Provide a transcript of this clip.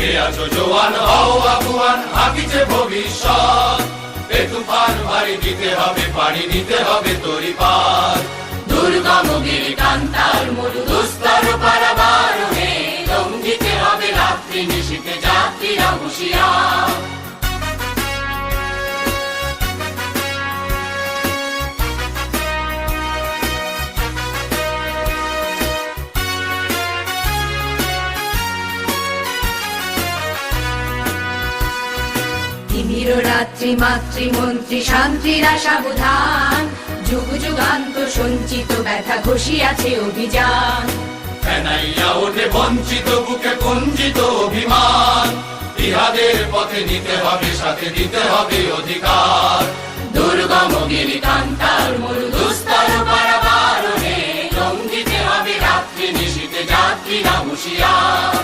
কে আছো জোয়ান হও আগুয়ান হাকিছে ভবিষ্যৎ এ তুফান ভারী দিতে হবে পানি দিতে হবে তরি পার দুর্গম গিরি কান্তার মরু দুস্তর পারাবারণে লঙ্ঘিতে হবে রাত্রি নিশীথে যাত্রীরা হুঁশিয়ার। তিমির রাত্রি মাতৃমন্ত্রী শান্তিরা সাবধান যুগ যুগান্ত সঞ্চিত ব্যথা ঘষিয়াছে অভিযান। ফেনাইয়া ওঠে বঞ্চিত বুকে কুঞ্চিত অভিমান ইহাদের পথে নিতে হবে সাথে দিতে হবে অধিকার দুর্গম গিরি কান্তার মরু দুস্তর পারাবারণে লঙ্ঘিতে হবে রাত্রি নিশীথে যাত্রীরা হুঁশিয়ার।